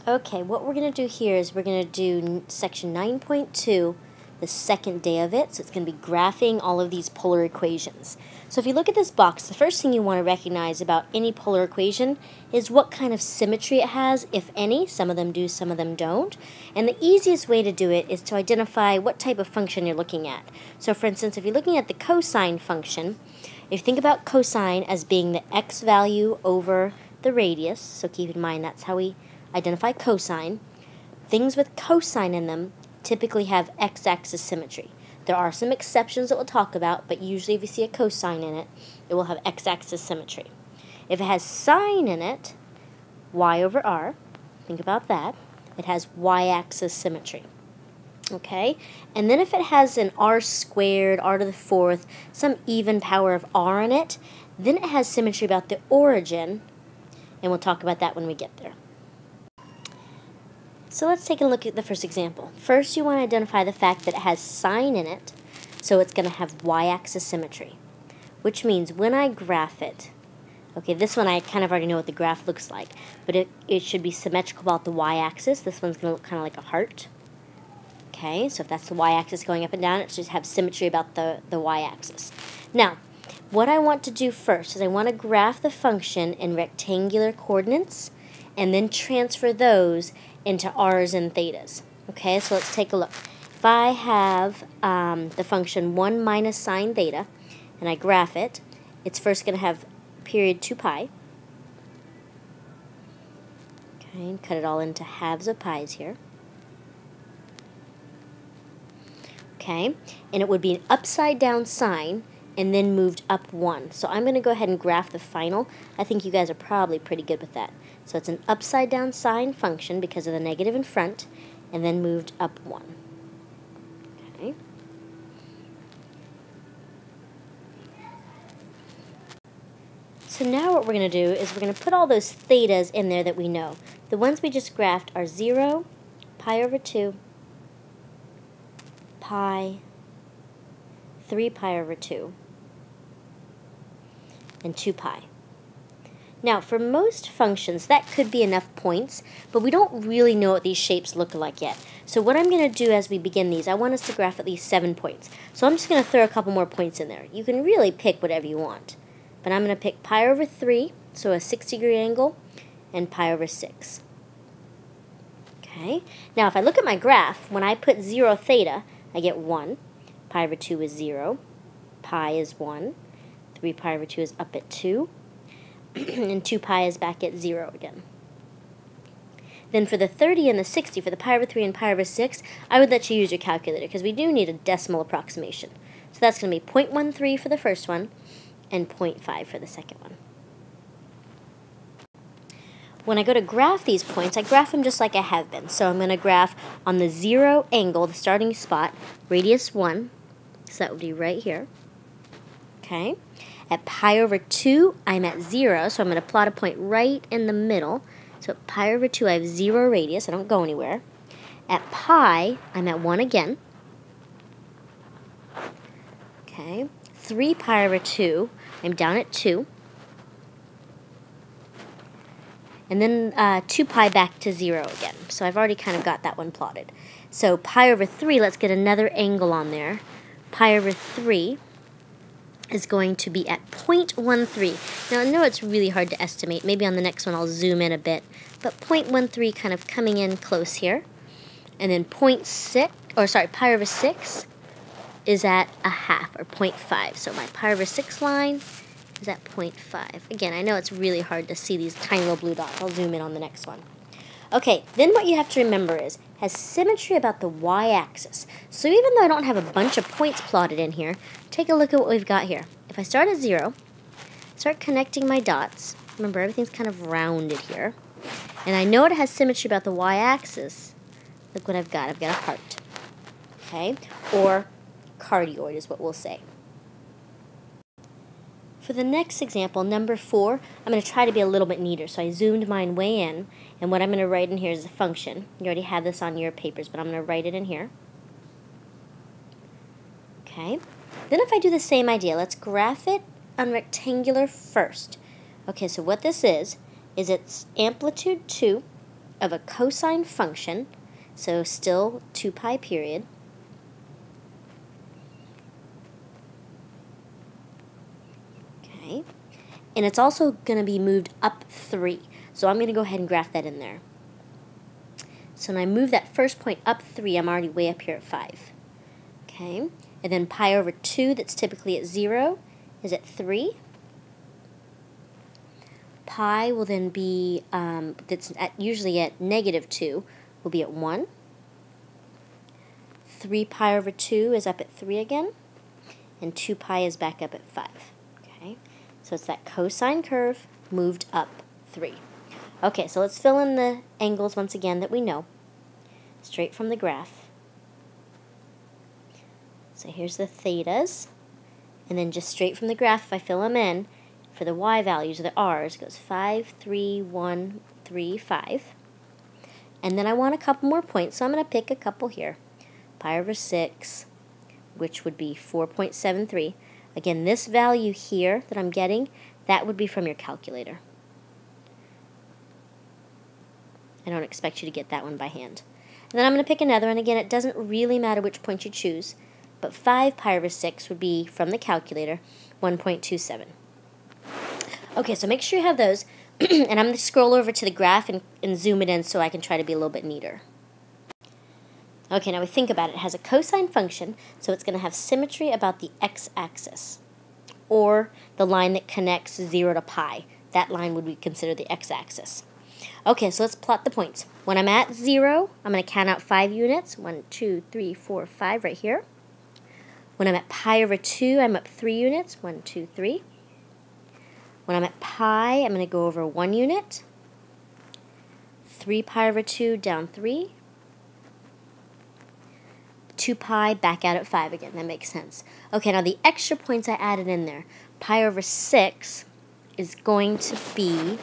Okay, what we're going to do here is we're going to do section 9.2, the second day of it. So it's going to be graphing all of these polar equations. So if you look at this box, the first thing you want to recognize about any polar equation is what kind of symmetry it has, if any. Some of them do, some of them don't. And the easiest way to do it is to identify what type of function you're looking at. So for instance, if you're looking at the cosine function, if you think about cosine as being the x value over the radius, so keep in mind that's how we identify cosine. Things with cosine in them typically have x-axis symmetry. There are some exceptions that we'll talk about, but usually if you see a cosine in it, it will have x-axis symmetry. If it has sine in it, y over r, think about that, it has y-axis symmetry. Okay? And then if it has an r squared, r to the fourth, some even power of r in it, then it has symmetry about the origin, and we'll talk about that when we get there. So let's take a look at the first example. First, you want to identify the fact that it has sine in it, so it's going to have y-axis symmetry, which means when I graph it, okay, this one I kind of already know what the graph looks like, but it should be symmetrical about the y-axis. This one's going to look kind of like a heart. Okay, so if that's the y-axis going up and down, it should have symmetry about the y-axis. Now, what I want to do first is I want to graph the function in rectangular coordinates and then transfer those into r's and thetas. Okay, so let's take a look. If I have the function 1 minus sine theta, and I graph it, it's first going to have period 2 pi. Okay, and cut it all into halves of pi's here. Okay, and it would be an upside down sign and then moved up 1. So I'm going to go ahead and graph the final. I think you guys are probably pretty good with that. So it's an upside down sine function because of the negative in front, and then moved up 1. Okay. So now what we're going to do is we're going to put all those thetas in there that we know. The ones we just graphed are 0, pi over 2, pi, 3 pi over 2, and 2 pi. Now, for most functions, that could be enough points, but we don't really know what these shapes look like yet. So what I'm going to do as we begin these, I want us to graph at least 7 points. So I'm just going to throw a couple more points in there. You can really pick whatever you want. But I'm going to pick pi over 3, so a 6-degree angle, and pi over 6. Okay. Now, if I look at my graph, when I put 0 theta, I get 1. Pi over 2 is 0. Pi is 1. 3 pi over 2 is up at 2. And 2 pi is back at 0 again. Then for the 30 and the 60, for the pi over 3 and pi over 6, I would let you use your calculator because we do need a decimal approximation. So that's going to be 0.13 for the first one and 0.5 for the second one. When I go to graph these points, I graph them just like I have been. So I'm going to graph on the 0 angle, the starting spot, radius 1. So that would be right here. Okay. At pi over 2, I'm at 0, so I'm going to plot a point right in the middle. So at pi over 2, I have 0 radius. I don't go anywhere. At pi, I'm at 1 again. Okay. 3 pi over 2, I'm down at 2. And then 2 pi back to 0 again. So I've already kind of got that one plotted. So pi over 3, let's get another angle on there. Pi over 3 is going to be at 0.13. Now, I know it's really hard to estimate. Maybe on the next one I'll zoom in a bit. But 0.13 kind of coming in close here. And then pi over 6 is at a half, or 0.5. So my pi over 6 line is at 0.5. Again, I know it's really hard to see these tiny little blue dots. I'll zoom in on the next one. Okay, then what you have to remember is, has symmetry about the y-axis. So even though I don't have a bunch of points plotted in here, take a look at what we've got here. If I start at 0, start connecting my dots, remember everything's kind of rounded here, and I know it has symmetry about the y-axis, look what I've got. I've got a heart, okay, or cardioid is what we'll say. For the next example, number 4, I'm going to try to be a little bit neater. So I zoomed mine way in, and what I'm going to write in here is a function. You already have this on your papers, but I'm going to write it in here. Okay. Then if I do the same idea, let's graph it on rectangular first. Okay, so what this is it's amplitude 2 of a cosine function, so still 2 pi period, okay, and it's also going to be moved up 3, so I'm going to go ahead and graph that in there. So when I move that first point up 3, I'm already way up here at 5, okay, and then pi over 2, that's typically at 0, is at 3. Pi will then be, that's usually at -2, will be at 1. 3 pi over 2 is up at 3 again, and 2 pi is back up at 5. Okay, so it's that cosine curve moved up 3. Okay, so let's fill in the angles once again that we know, straight from the graph. So here's the thetas, and then just straight from the graph, if I fill them in, for the y values, or the r's, it goes 5, 3, 1, 3, 5. And then I want a couple more points, so I'm going to pick a couple here. Pi over 6, which would be 4.73. Again, this value here that I'm getting, that would be from your calculator. I don't expect you to get that one by hand. And then I'm going to pick another, and again, it doesn't really matter which point you choose, but 5 pi over 6 would be, from the calculator, 1.27. Okay, so make sure you have those, and I'm going to scroll over to the graph and zoom it in so I can try to be a little bit neater. Okay, now we think about it. It has a cosine function, so it's going to have symmetry about the x-axis, or the line that connects 0 to pi. That line would be considered the x-axis. Okay, so let's plot the points. When I'm at 0, I'm going to count out 5 units. 1, 2, 3, 4, 5 right here. When I'm at pi over 2, I'm up 3 units. 1, 2, 3. When I'm at pi, I'm going to go over 1 unit. 3 pi over 2, down 3. 2 pi, back out at 5 again. That makes sense. Okay, now the extra points I added in there. Pi over 6 is going to be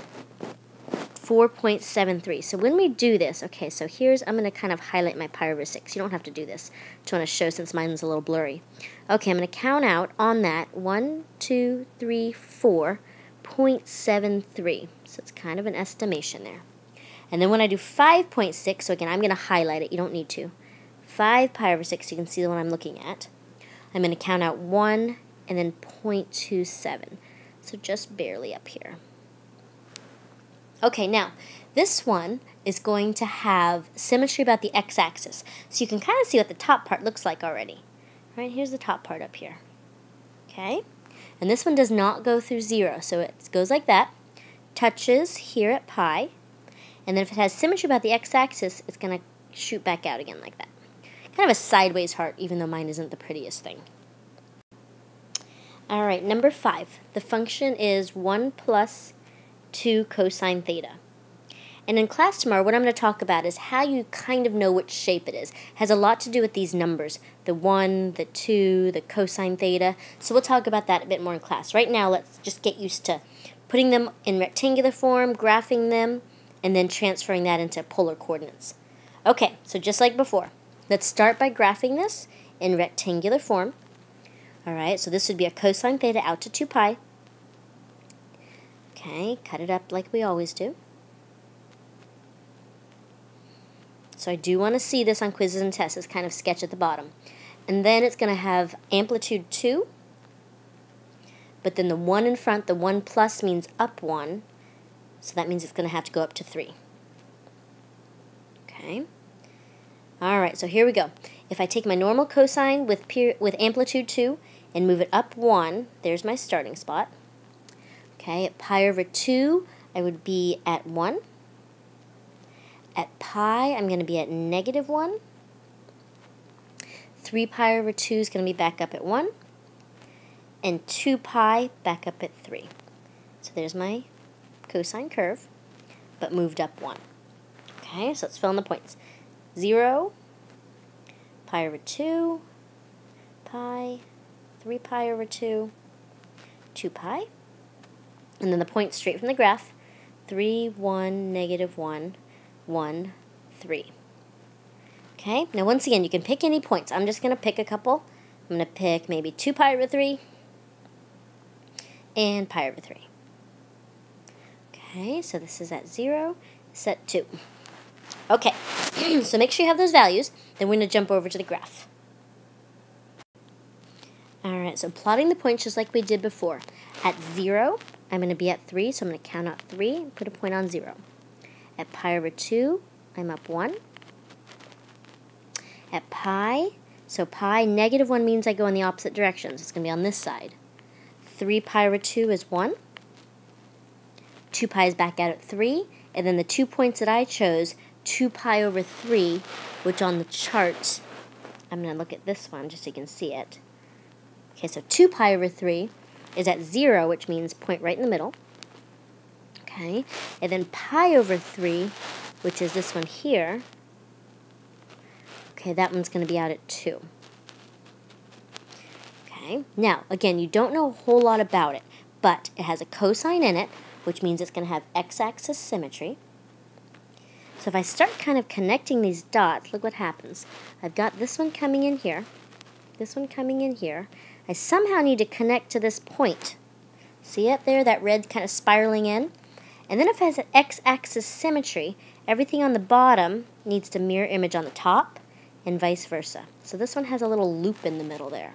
4.73. So when we do this, okay, so I'm going to kind of highlight my pi over 6. You don't have to do this. Just want to show since mine's a little blurry. Okay, I'm going to count out on that 1, 2, 3, 4. 0.73, so it's kind of an estimation there. And then when I do 5.6, so again, I'm going to highlight it, you don't need to. 5 pi over 6, you can see the one I'm looking at. I'm going to count out 1 and then 0.27, so just barely up here. Okay, now, this one is going to have symmetry about the x-axis, so you can kind of see what the top part looks like already. All right, here's the top part up here. Okay? And this one does not go through 0, so it goes like that, touches here at pi, and then if it has symmetry about the x-axis, it's going to shoot back out again like that. Kind of a sideways heart, even though mine isn't the prettiest thing. Alright, number 5. The function is 1 plus 2 cosine theta. And in class tomorrow, what I'm going to talk about is how you kind of know which shape it is. It has a lot to do with these numbers, the 1, the 2, the cosine theta. So we'll talk about that a bit more in class. Right now, let's just get used to putting them in rectangular form, graphing them, and then transferring that into polar coordinates. Okay, so just like before, let's start by graphing this in rectangular form. All right, so this would be a cosine theta out to 2 pi. Okay, cut it up like we always do. So I do want to see this on quizzes and tests. It's kind of sketch at the bottom. And then it's going to have amplitude 2. But then the 1 in front, the 1 plus means up 1. So that means it's going to have to go up to 3. Okay. All right, so here we go. If I take my normal cosine with amplitude 2 and move it up 1, there's my starting spot. Okay, at pi over 2, I would be at 1. At pi, I'm going to be at -1. 3 pi over 2 is going to be back up at 1. And 2 pi back up at 3. So there's my cosine curve, but moved up 1. Okay, so let's fill in the points. 0, pi over 2, pi, 3 pi over 2, 2 pi. And then the points straight from the graph, 3, 1, -1, 1, 3. Okay, now once again, you can pick any points. I'm just going to pick a couple. I'm going to pick maybe 2 pi over 3 and pi over 3. Okay, so this is at 0, it's at 2. Okay, so make sure you have those values. Then we're going to jump over to the graph. Alright, so plotting the points just like we did before. At 0, I'm going to be at 3, so I'm going to count out 3 and put a point on 0. At pi over 2, I'm up 1. At pi, so pi, negative 1 means I go in the opposite direction, so it's going to be on this side. 3 pi over 2 is 1. 2 pi is back out at 3. And then the 2 points that I chose, 2 pi over 3, which on the chart, I'm going to look at this one just so you can see it. Okay, so 2 pi over 3 is at 0, which means point right in the middle. Okay, and then pi over 3, which is this one here, okay, that one's going to be out at 2. Okay, now, again, you don't know a whole lot about it, but it has a cosine in it, which means it's going to have x-axis symmetry. So if I start kind of connecting these dots, look what happens. I've got this one coming in here, this one coming in here. I somehow need to connect to this point. See it there, that red kind of spiraling in? And then if it has an x-axis symmetry, everything on the bottom needs to mirror image on the top, and vice versa. So this one has a little loop in the middle there.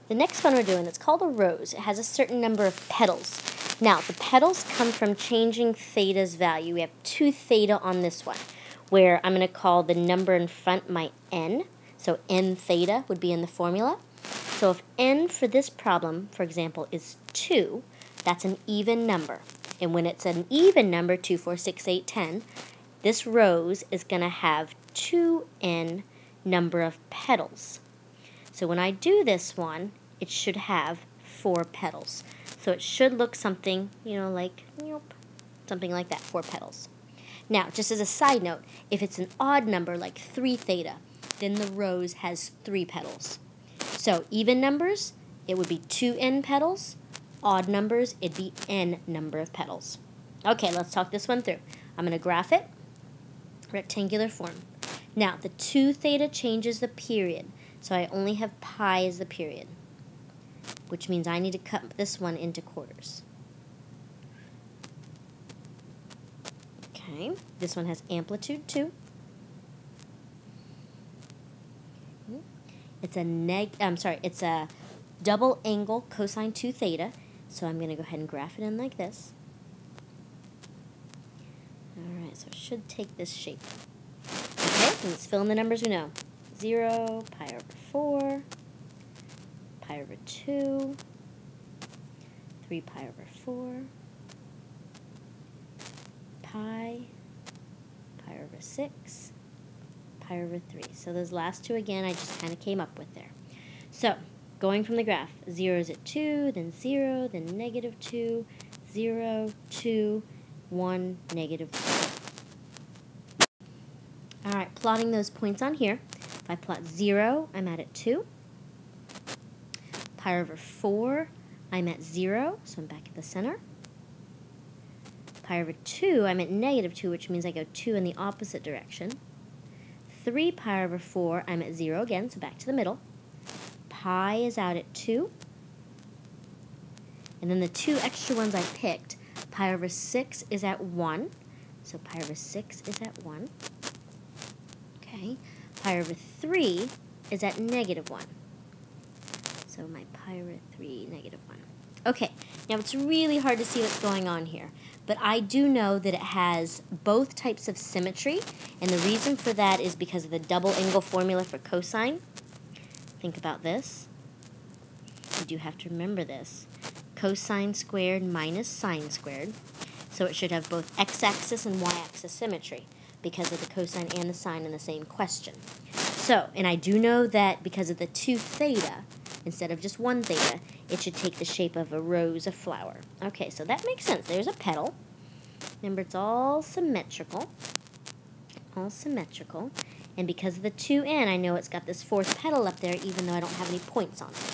The next one we're doing, it's called a rose. It has a certain number of petals. Now, the petals come from changing theta's value. We have 2 theta on this one, where I'm going to call the number in front my n. So n theta would be in the formula. So if n for this problem, for example, is 2, that's an even number. And when it's an even number, 2, 4, 6, 8, 10, this rose is going to have 2n number of petals. So when I do this one, it should have 4 petals. So it should look something, like, something like that, 4 petals. Now, just as a side note, if it's an odd number, like 3 theta, then the rose has 3 petals. So even numbers, it would be 2n petals. Odd numbers, it'd be n number of petals. Okay, let's talk this one through. I'm going to graph it, rectangular form. Now, the 2 theta changes the period, so I only have pi as the period, which means I need to cut this one into quarters. Okay, this one has amplitude 2. It's a double angle cosine 2 theta, so I'm going to go ahead and graph it in like this. Alright, so it should take this shape. Okay, let's fill in the numbers we know. 0, pi over 4, pi over 2, 3 pi over 4, pi over 6, pi over 3. So those last 2 again I just kind of came up with there. So going from the graph, 0 is at 2, then 0, then negative 2, 0, 2, 1, negative 1. Alright, plotting those points on here. If I plot 0, I'm at 2. Pi over 4, I'm at 0, so I'm back at the center. Pi over 2, I'm at negative 2, which means I go 2 in the opposite direction. 3 pi over 4, I'm at 0 again, so back to the middle. Pi is out at 2. And then the 2 extra ones I picked, pi over 6 is at 1. So pi over 6 is at 1. Okay. Pi over 3 is at negative 1. So my pi over 3, negative 1. Okay, now it's really hard to see what's going on here, but I do know that it has both types of symmetry, and the reason for that is because of the double angle formula for cosine. Think about this. You do have to remember this. Cosine squared minus sine squared, so it should have both x-axis and y-axis symmetry because of the cosine and the sine in the same question. So, and I do know that because of the 2 theta, instead of just 1 theta, it should take the shape of a rose, a flower. Okay, so that makes sense. There's a petal. Remember, it's all symmetrical. All symmetrical. And because of the 2n, I know it's got this 4th petal up there, even though I don't have any points on it.